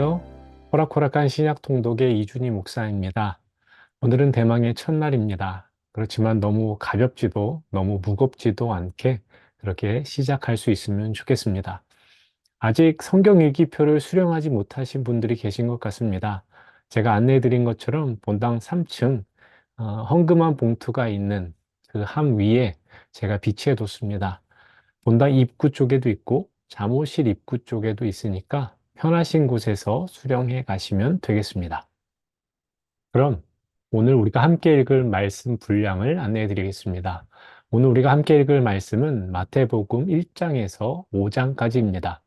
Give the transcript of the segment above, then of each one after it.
안녕하세요. 호락호락한 신약 통독의 이준희 목사입니다. 오늘은 대망의 첫날입니다. 그렇지만 너무 가볍지도 너무 무겁지도 않게 그렇게 시작할 수 있으면 좋겠습니다. 아직 성경 일기표를 수령하지 못하신 분들이 계신 것 같습니다. 제가 안내해 드린 것처럼 본당 3층 헝금한 봉투가 있는 그 함 위에 제가 비치해 뒀습니다. 본당 입구 쪽에도 있고 잠옷실 입구 쪽에도 있으니까 편하신 곳에서 수령해 가시면 되겠습니다. 그럼 오늘 우리가 함께 읽을 말씀 분량을 안내해 드리겠습니다. 오늘 우리가 함께 읽을 말씀은 마태복음 1장에서 5장까지입니다.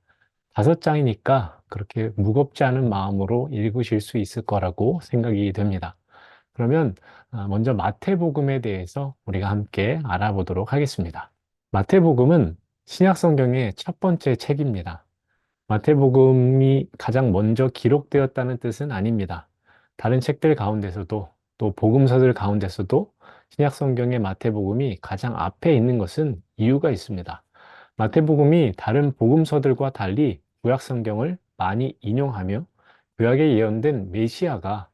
5장이니까 그렇게 무겁지 않은 마음으로 읽으실 수 있을 거라고 생각이 됩니다. 그러면 먼저 마태복음에 대해서 우리가 함께 알아보도록 하겠습니다. 마태복음은 신약 성경의 첫 번째 책입니다. 마태복음이 가장 먼저 기록되었다는 뜻은 아닙니다. 다른 책들 가운데서도 또 복음서들 가운데서도 신약 성경의 마태복음이 가장 앞에 있는 것은 이유가 있습니다. 마태복음이 다른 복음서들과 달리 구약 성경을 많이 인용하며 구약에 예언된 메시아가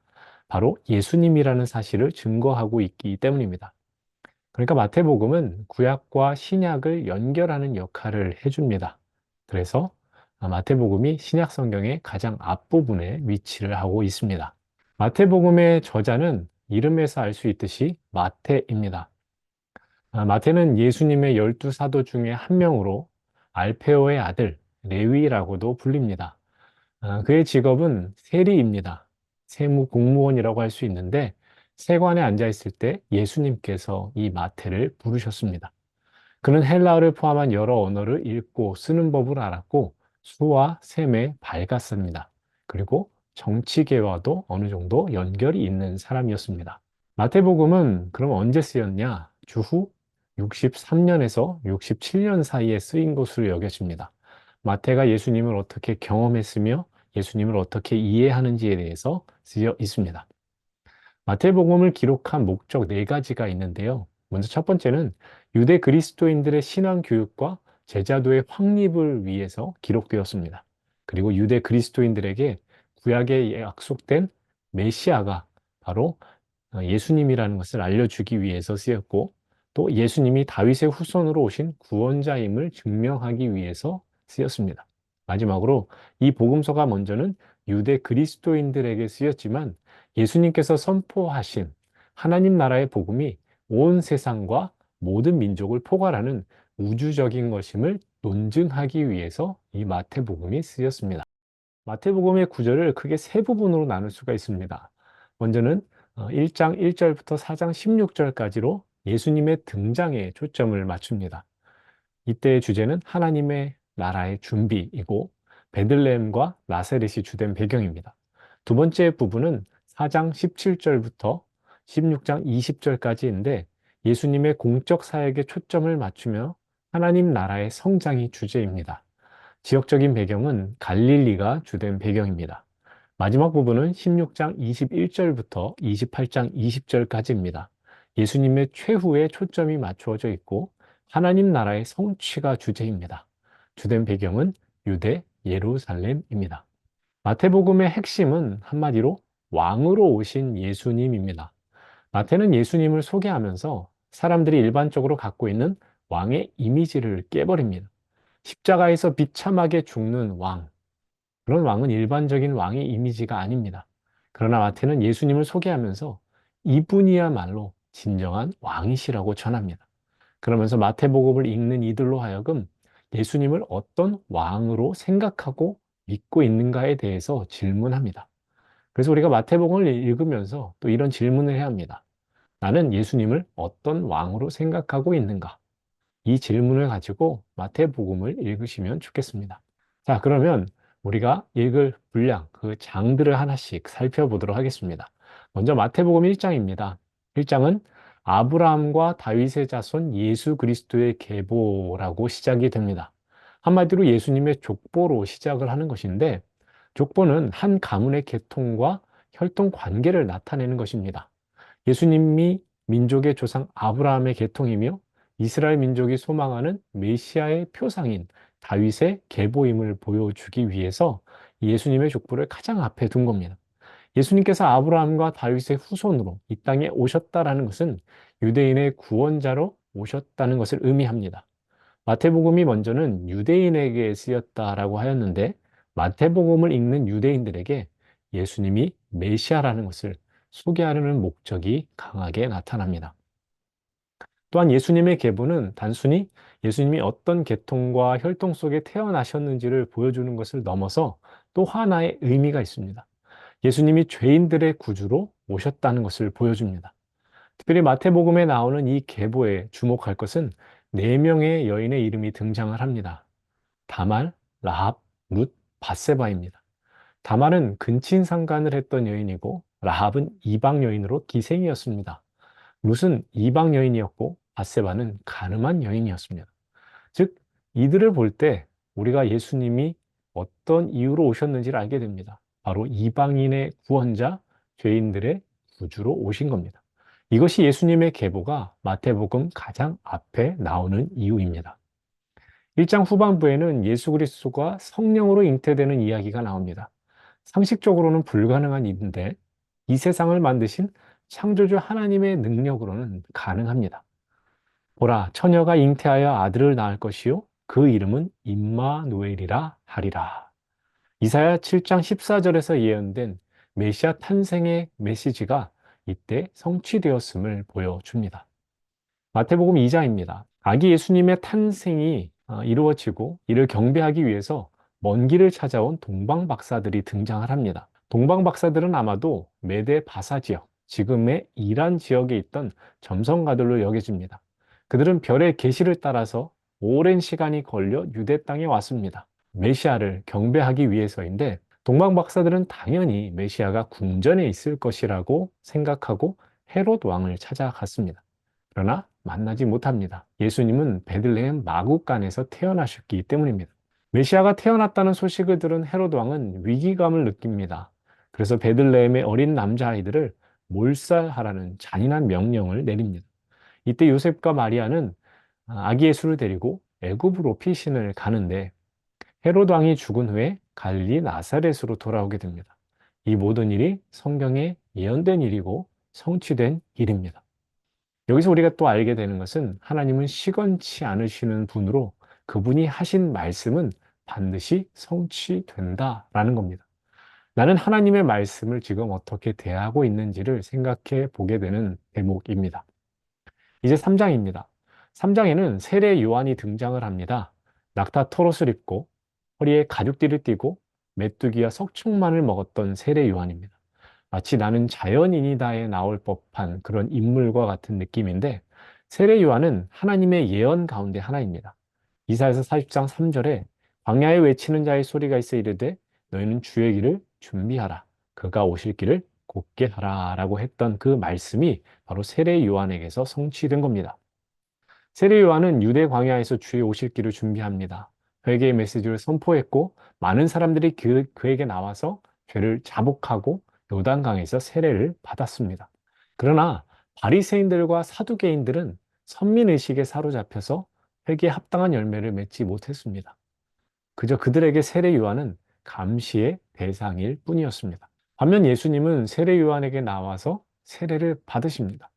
바로 예수님이라는 사실을 증거하고 있기 때문입니다. 그러니까 마태복음은 구약과 신약을 연결하는 역할을 해줍니다. 그래서 마태복음이 신약 성경의 가장 앞부분에 위치를 하고 있습니다. 마태복음의 저자는 이름에서 알 수 있듯이 마태입니다. 마태는 예수님의 12 사도 중에 한 명으로 알페오의 아들 레위라고도 불립니다. 그의 직업은 세리입니다. 세무 공무원이라고 할 수 있는데 세관에 앉아 있을 때 예수님께서 이 마태를 부르셨습니다. 그는 헬라어를 포함한 여러 언어를 읽고 쓰는 법을 알았고 수와 셈에 밝았습니다. 그리고 정치계와도 어느 정도 연결이 있는 사람이었습니다. 마태복음은 그럼 언제 쓰였냐? 주후 63년에서 67년 사이에 쓰인 것으로 여겨집니다. 마태가 예수님을 어떻게 경험했으며 예수님을 어떻게 이해하는지에 대해서 쓰여 있습니다. 마태복음을 기록한 목적 4가지가 있는데요. 먼저 첫 번째는 유대 그리스도인들의 신앙 교육과 제자도의 확립을 위해서 기록되었습니다. 그리고 유대 그리스도인들에게 구약에 약속된 메시아가 바로 예수님이라는 것을 알려주기 위해서 쓰였고 또 예수님이 다윗의 후손으로 오신 구원자임을 증명하기 위해서 쓰였습니다. 마지막으로 이 복음서가 먼저는 유대 그리스도인들에게 쓰였지만 예수님께서 선포하신 하나님 나라의 복음이 온 세상과 모든 민족을 포괄하는 우주적인 것임을 논증하기 위해서 이 마태복음이 쓰였습니다. 마태복음의 구절을 크게 3부분으로 나눌 수가 있습니다. 먼저는 1장 1절부터 4장 16절까지로 예수님의 등장에 초점을 맞춥니다. 이때의 주제는 하나님의 나라의 준비이고 베들레헴과 나사렛이 주된 배경입니다. 두 번째 부분은 4장 17절부터 16장 20절까지인데 예수님의 공적 사역에 초점을 맞추며 하나님 나라의 성장이 주제입니다. 지역적인 배경은 갈릴리가 주된 배경입니다. 마지막 부분은 16장 21절부터 28장 20절까지입니다. 예수님의 최후에 초점이 맞추어져 있고 하나님 나라의 성취가 주제입니다. 주된 배경은 유대 예루살렘입니다. 마태복음의 핵심은 한마디로 왕으로 오신 예수님입니다. 마태는 예수님을 소개하면서 사람들이 일반적으로 갖고 있는 왕의 이미지를 깨버립니다. 십자가에서 비참하게 죽는 왕, 그런 왕은 일반적인 왕의 이미지가 아닙니다. 그러나 마태는 예수님을 소개하면서 이분이야말로 진정한 왕이시라고 전합니다. 그러면서 마태복음을 읽는 이들로 하여금 예수님을 어떤 왕으로 생각하고 믿고 있는가에 대해서 질문합니다. 그래서 우리가 마태복음을 읽으면서 또 이런 질문을 해야 합니다. 나는 예수님을 어떤 왕으로 생각하고 있는가? 이 질문을 가지고 마태복음을 읽으시면 좋겠습니다. 자, 그러면 우리가 읽을 분량, 그 장들을 하나씩 살펴보도록 하겠습니다. 먼저 마태복음 1장입니다. 1장은 아브라함과 다윗의 자손 예수 그리스도의 계보라고 시작이 됩니다. 한마디로 예수님의 족보로 시작을 하는 것인데, 족보는 한 가문의 계통과 혈통 관계를 나타내는 것입니다. 예수님이 민족의 조상 아브라함의 계통이며 이스라엘 민족이 소망하는 메시아의 표상인 다윗의 계보임을 보여주기 위해서 예수님의 족보를 가장 앞에 둔 겁니다. 예수님께서 아브라함과 다윗의 후손으로 이 땅에 오셨다라는 것은 유대인의 구원자로 오셨다는 것을 의미합니다. 마태복음이 먼저는 유대인에게 쓰였다라고 하였는데 마태복음을 읽는 유대인들에게 예수님이 메시아라는 것을 소개하려는 목적이 강하게 나타납니다. 또한 예수님의 계보는 단순히 예수님이 어떤 계통과 혈통 속에 태어나셨는지를 보여주는 것을 넘어서 또 하나의 의미가 있습니다. 예수님이 죄인들의 구주로 오셨다는 것을 보여줍니다. 특별히 마태복음에 나오는 이 계보에 주목할 것은 네 명의 여인의 이름이 등장을 합니다. 다말, 라합, 룻, 밧세바입니다. 다말은 근친상간을 했던 여인이고 라합은 이방 여인으로 기생이었습니다. 룻은 이방 여인이었고 밧세바는 가늠한 여인이었습니다. 즉 이들을 볼 때 우리가 예수님이 어떤 이유로 오셨는지를 알게 됩니다. 바로 이방인의 구원자, 죄인들의 구주로 오신 겁니다. 이것이 예수님의 계보가 마태복음 가장 앞에 나오는 이유입니다. 1장 후반부에는 예수 그리스도가 성령으로 잉태되는 이야기가 나옵니다. 상식적으로는 불가능한 일인데 이 세상을 만드신 창조주 하나님의 능력으로는 가능합니다. 보라, 처녀가 잉태하여 아들을 낳을 것이요 그 이름은 임마누엘이라 하리라. 이사야 7장 14절에서 예언된 메시아 탄생의 메시지가 이때 성취되었음을 보여줍니다. 마태복음 2장입니다. 아기 예수님의 탄생이 이루어지고 이를 경배하기 위해서 먼 길을 찾아온 동방 박사들이 등장을 합니다. 동방 박사들은 아마도 메데 바사 지역, 지금의 이란 지역에 있던 점성가들로 여겨집니다. 그들은 별의 계시를 따라서 오랜 시간이 걸려 유대 땅에 왔습니다. 메시아를 경배하기 위해서인데 동방 박사들은 당연히 메시아가 궁전에 있을 것이라고 생각하고 헤롯 왕을 찾아갔습니다. 그러나 만나지 못합니다. 예수님은 베들레헴 마구간에서 태어나셨기 때문입니다. 메시아가 태어났다는 소식을 들은 헤롯 왕은 위기감을 느낍니다. 그래서 베들레헴의 어린 남자아이들을 몰살하라는 잔인한 명령을 내립니다. 이때 요셉과 마리아는 아기 예수를 데리고 애굽으로 피신을 가는데 헤롯 왕이 죽은 후에 갈릴리 나사렛으로 돌아오게 됩니다. 이 모든 일이 성경에 예언된 일이고 성취된 일입니다. 여기서 우리가 또 알게 되는 것은 하나님은 시건치 않으시는 분으로 그분이 하신 말씀은 반드시 성취된다라는 겁니다. 나는 하나님의 말씀을 지금 어떻게 대하고 있는지를 생각해 보게 되는 대목입니다. 이제 3장입니다. 3장에는 세례 요한이 등장을 합니다. 낙타 털옷을 입고 허리에 가죽띠를 띠고 메뚜기와 석축만을 먹었던 세례 요한입니다. 마치 나는 자연인이다에 나올 법한 그런 인물과 같은 느낌인데 세례 요한은 하나님의 예언 가운데 하나입니다. 이사야서 40장 3절에 광야에 외치는 자의 소리가 있어 이르되 너희는 주의 길을 준비하라. 그가 오실 길을 곧게 하라 라고 했던 그 말씀이 바로 세례 요한에게서 성취된 겁니다. 세례 요한은 유대 광야에서 주의 오실 길을 준비합니다. 회개의 메시지를 선포했고 많은 사람들이 그에게 나와서 죄를 자복하고 요단강에서 세례를 받았습니다. 그러나 바리새인들과 사두개인들은 선민의식에 사로잡혀서 회개에 합당한 열매를 맺지 못했습니다. 그저 그들에게 세례 요한은 감시의 대상일 뿐이었습니다. 반면 예수님은 세례 요한에게 나와서 세례를 받으십니다.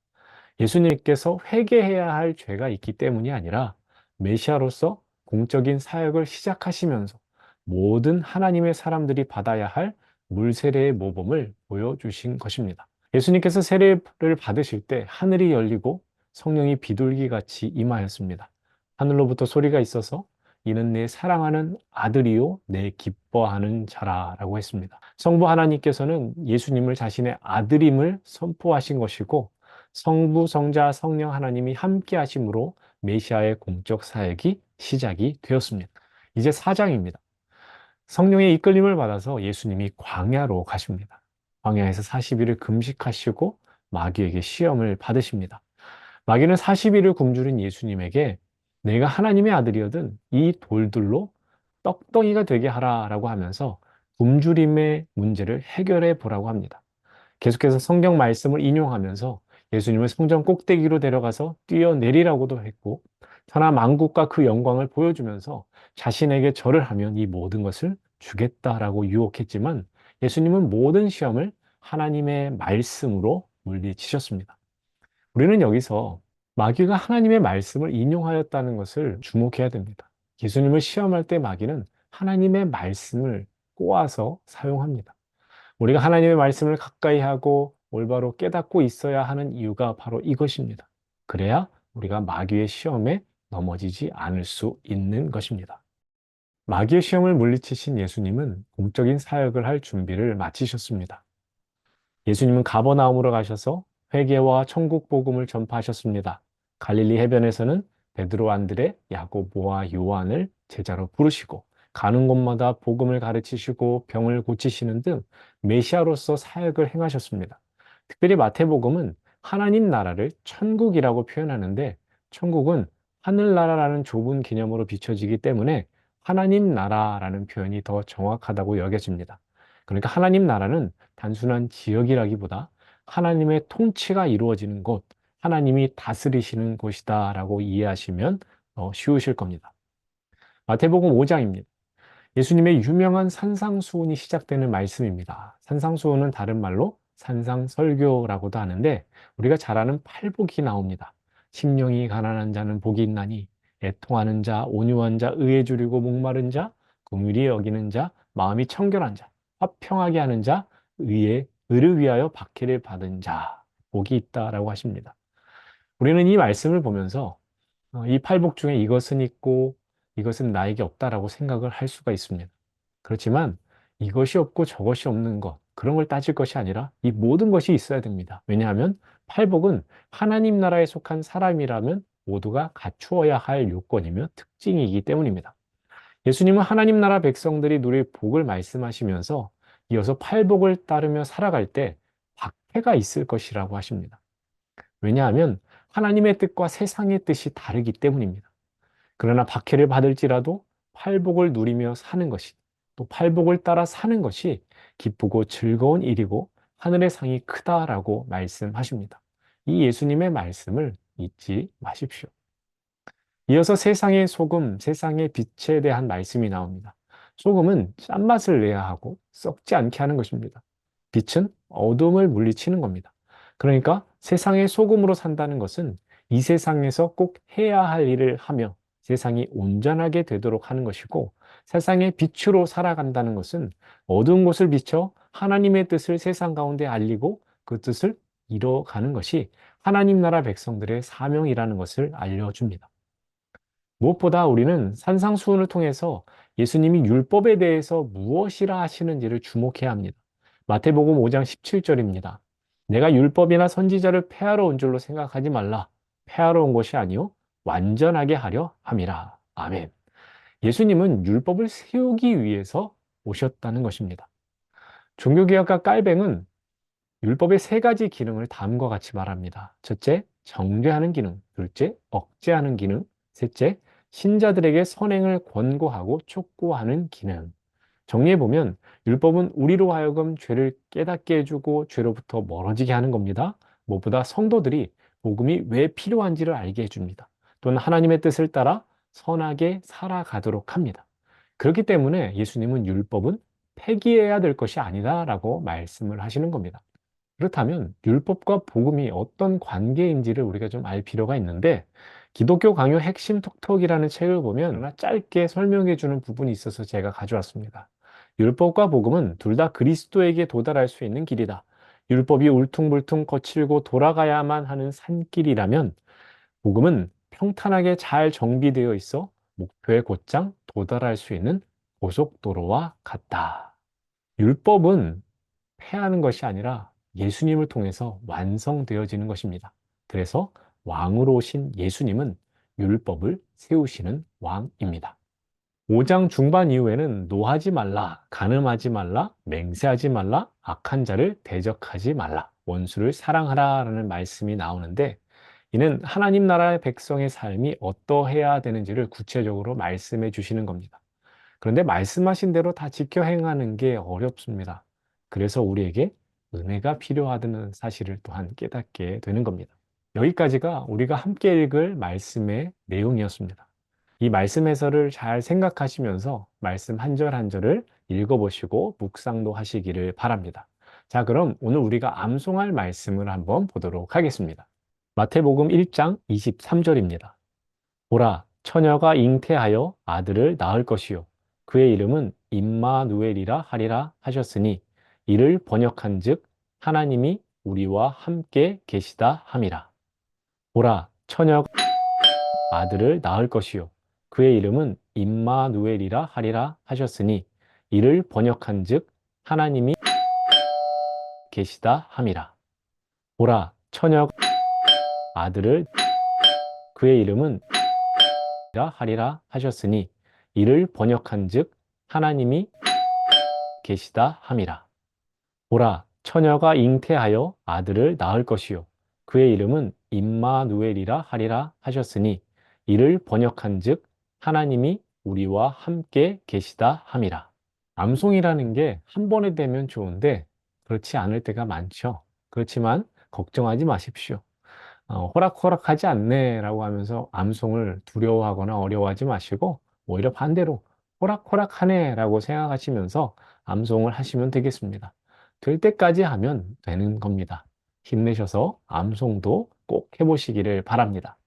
예수님께서 회개해야 할 죄가 있기 때문이 아니라 메시아로서 공적인 사역을 시작하시면서 모든 하나님의 사람들이 받아야 할 물세례의 모범을 보여주신 것입니다. 예수님께서 세례를 받으실 때 하늘이 열리고 성령이 비둘기같이 임하였습니다. 하늘로부터 소리가 있어서 이는 내 사랑하는 아들이요 내 기뻐하는 자라라고 했습니다. 성부 하나님께서는 예수님을 자신의 아들임을 선포하신 것이고 성부, 성자, 성령 하나님이 함께 하심으로 메시아의 공적 사역이 시작이 되었습니다. 이제 4장입니다. 성령의 이끌림을 받아서 예수님이 광야로 가십니다. 광야에서 40일을 금식하시고 마귀에게 시험을 받으십니다. 마귀는 40일을 굶주린 예수님에게 내가 하나님의 아들이거든 이 돌들로 떡덩이가 되게 하라라고 하면서 굶주림의 문제를 해결해 보라고 합니다. 계속해서 성경 말씀을 인용하면서 예수님을 성전 꼭대기로 데려가서 뛰어내리라고도 했고 천하 만국과 그 영광을 보여주면서 자신에게 절을 하면 이 모든 것을 주겠다라고 유혹했지만 예수님은 모든 시험을 하나님의 말씀으로 물리치셨습니다. 우리는 여기서 마귀가 하나님의 말씀을 인용하였다는 것을 주목해야 됩니다. 예수님을 시험할 때 마귀는 하나님의 말씀을 꼬아서 사용합니다. 우리가 하나님의 말씀을 가까이 하고 올바로 깨닫고 있어야 하는 이유가 바로 이것입니다. 그래야 우리가 마귀의 시험에 넘어지지 않을 수 있는 것입니다. 마귀의 시험을 물리치신 예수님은 공적인 사역을 할 준비를 마치셨습니다. 예수님은 가버나움으로 가셔서 회개와 천국 복음을 전파하셨습니다. 갈릴리 해변에서는 베드로, 안드레, 야고보와 요한을 제자로 부르시고 가는 곳마다 복음을 가르치시고 병을 고치시는 등 메시아로서 사역을 행하셨습니다. 특별히 마태복음은 하나님 나라를 천국이라고 표현하는데 천국은 하늘나라라는 좁은 개념으로 비춰지기 때문에 하나님 나라라는 표현이 더 정확하다고 여겨집니다. 그러니까 하나님 나라는 단순한 지역이라기보다 하나님의 통치가 이루어지는 곳, 하나님이 다스리시는 곳이다라고 이해하시면 더 쉬우실 겁니다. 마태복음 5장입니다. 예수님의 유명한 산상수훈이 시작되는 말씀입니다. 산상수훈은 다른 말로 산상설교라고도 하는데 우리가 잘 아는 팔복이 나옵니다. 심령이 가난한 자는 복이 있나니 애통하는 자, 온유한 자, 의에 줄이고 목마른 자, 긍휼히 여기는 자, 마음이 청결한 자, 화평하게 하는 자, 의를 위하여 박해를 받은 자, 복이 있다라고 하십니다. 우리는 이 말씀을 보면서 이 팔복 중에 이것은 있고 이것은 나에게 없다라고 생각을 할 수가 있습니다. 그렇지만 이것이 없고 저것이 없는 것, 그런 걸 따질 것이 아니라 이 모든 것이 있어야 됩니다. 왜냐하면 팔복은 하나님 나라에 속한 사람이라면 모두가 갖추어야 할 요건이며 특징이기 때문입니다. 예수님은 하나님 나라 백성들이 누릴 복을 말씀하시면서 이어서 팔복을 따르며 살아갈 때 박해가 있을 것이라고 하십니다. 왜냐하면 하나님의 뜻과 세상의 뜻이 다르기 때문입니다. 그러나 박해를 받을지라도 팔복을 누리며 사는 것이 또 팔복을 따라 사는 것이 기쁘고 즐거운 일이고 하늘의 상이 크다라고 말씀하십니다. 이 예수님의 말씀을 잊지 마십시오. 이어서 세상의 소금, 세상의 빛에 대한 말씀이 나옵니다. 소금은 짠맛을 내야 하고 썩지 않게 하는 것입니다. 빛은 어둠을 물리치는 겁니다. 그러니까 세상의 소금으로 산다는 것은 이 세상에서 꼭 해야 할 일을 하며 세상이 온전하게 되도록 하는 것이고 세상의 빛으로 살아간다는 것은 어두운 곳을 비춰 하나님의 뜻을 세상 가운데 알리고 그 뜻을 이뤄가는 것이 하나님 나라 백성들의 사명이라는 것을 알려줍니다. 무엇보다 우리는 산상수훈을 통해서 예수님이 율법에 대해서 무엇이라 하시는지를 주목해야 합니다. 마태복음 5장 17절입니다. 내가 율법이나 선지자를 폐하러 온 줄로 생각하지 말라. 폐하러 온 것이 아니요 완전하게 하려 함이라. 아멘. 예수님은 율법을 세우기 위해서 오셨다는 것입니다. 종교개혁가 깔뱅은 율법의 세 가지 기능을 다음과 같이 말합니다. 첫째, 정죄하는 기능. 둘째, 억제하는 기능. 셋째, 신자들에게 선행을 권고하고 촉구하는 기능. 정리해보면 율법은 우리로 하여금 죄를 깨닫게 해주고 죄로부터 멀어지게 하는 겁니다. 무엇보다 성도들이 복음이 왜 필요한지를 알게 해줍니다. 또는 하나님의 뜻을 따라 선하게 살아가도록 합니다. 그렇기 때문에 예수님은 율법은 폐기해야 될 것이 아니다라고 말씀을 하시는 겁니다. 그렇다면 율법과 복음이 어떤 관계인지를 우리가 좀 알 필요가 있는데 기독교 강요 핵심 톡톡이라는 책을 보면 짧게 설명해 주는 부분이 있어서 제가 가져왔습니다. 율법과 복음은 둘 다 그리스도에게 도달할 수 있는 길이다. 율법이 울퉁불퉁 거칠고 돌아가야만 하는 산길이라면 복음은 평탄하게 잘 정비되어 있어 목표에 곧장 도달할 수 있는 고속도로와 같다. 율법은 폐하는 것이 아니라 예수님을 통해서 완성되어지는 것입니다. 그래서 왕으로 오신 예수님은 율법을 세우시는 왕입니다. 5장 중반 이후에는 노하지 말라, 간음하지 말라, 맹세하지 말라, 악한 자를 대적하지 말라, 원수를 사랑하라 라는 말씀이 나오는데 이는 하나님 나라의 백성의 삶이 어떠해야 되는지를 구체적으로 말씀해 주시는 겁니다. 그런데 말씀하신 대로 다 지켜 행하는 게 어렵습니다. 그래서 우리에게 은혜가 필요하다는 사실을 또한 깨닫게 되는 겁니다. 여기까지가 우리가 함께 읽을 말씀의 내용이었습니다. 이 말씀 해설을 잘 생각하시면서 말씀 한 절 한 절을 읽어보시고 묵상도 하시기를 바랍니다. 자, 그럼 오늘 우리가 암송할 말씀을 한번 보도록 하겠습니다. 마태복음 1장 23절입니다. 보라, 처녀가 잉태하여 아들을 낳을 것이요 그의 이름은 임마누엘이라 하리라 하셨으니 이를 번역한즉 하나님이 우리와 함께 계시다 함이라. 보라, 처녀가 아들을 낳을 것이요 그의 이름은 임마누엘이라 하리라 하셨으니 이를 번역한즉 하나님이 계시다 함이라. 보라, 처녀가 아들을 그의 이름은 하리라 하셨으니 이를 번역한즉 하나님이 계시다 함이라. 보라, 처녀가 잉태하여 아들을 낳을 것이요 그의 이름은 임마누엘이라 하리라 하셨으니 이를 번역한즉 하나님이 우리와 함께 계시다 함이라. 암송이라는 게 한 번에 되면 좋은데 그렇지 않을 때가 많죠. 그렇지만 걱정하지 마십시오. 호락호락하지 않네 라고 하면서 암송을 두려워하거나 어려워하지 마시고 오히려 반대로 호락호락하네 라고 생각하시면서 암송을 하시면 되겠습니다. 될 때까지 하면 되는 겁니다. 힘내셔서 암송도 꼭 해보시기를 바랍니다.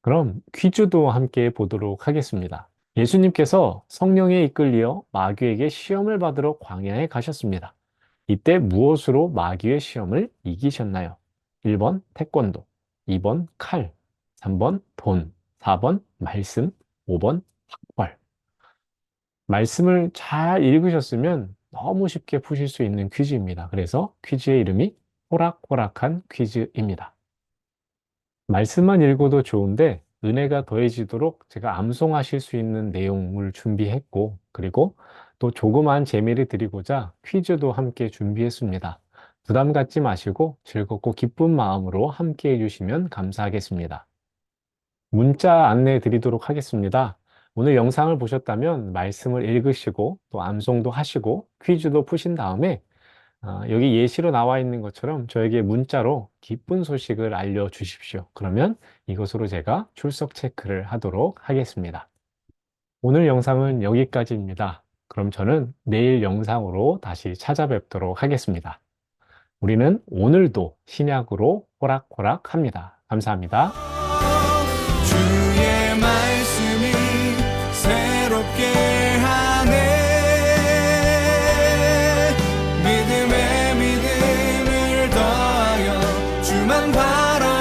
그럼 퀴즈도 함께 보도록 하겠습니다. 예수님께서 성령에 이끌려 마귀에게 시험을 받으러 광야에 가셨습니다. 이때 무엇으로 마귀의 시험을 이기셨나요? 1번 태권도, 2번 칼, 3번 돈, 4번 말씀, 5번 학벌. 말씀을 잘 읽으셨으면 너무 쉽게 푸실 수 있는 퀴즈입니다. 그래서 퀴즈의 이름이 호락호락한 퀴즈입니다. 말씀만 읽어도 좋은데 은혜가 더해지도록 제가 암송하실 수 있는 내용을 준비했고 그리고 또 조그마한 재미를 드리고자 퀴즈도 함께 준비했습니다. 부담 갖지 마시고 즐겁고 기쁜 마음으로 함께 해주시면 감사하겠습니다. 문자 안내 드리도록 하겠습니다. 오늘 영상을 보셨다면 말씀을 읽으시고 또 암송도 하시고 퀴즈도 푸신 다음에 여기 예시로 나와 있는 것처럼 저에게 문자로 기쁜 소식을 알려주십시오. 그러면 이것으로 제가 출석 체크를 하도록 하겠습니다. 오늘 영상은 여기까지입니다. 그럼 저는 내일 영상으로 다시 찾아뵙도록 하겠습니다. 우리는 오늘도 신약으로 호락호락합니다. 감사합니다. 주의 말씀이 새롭게 하네. 믿음에 믿음을 더하여 주만 바라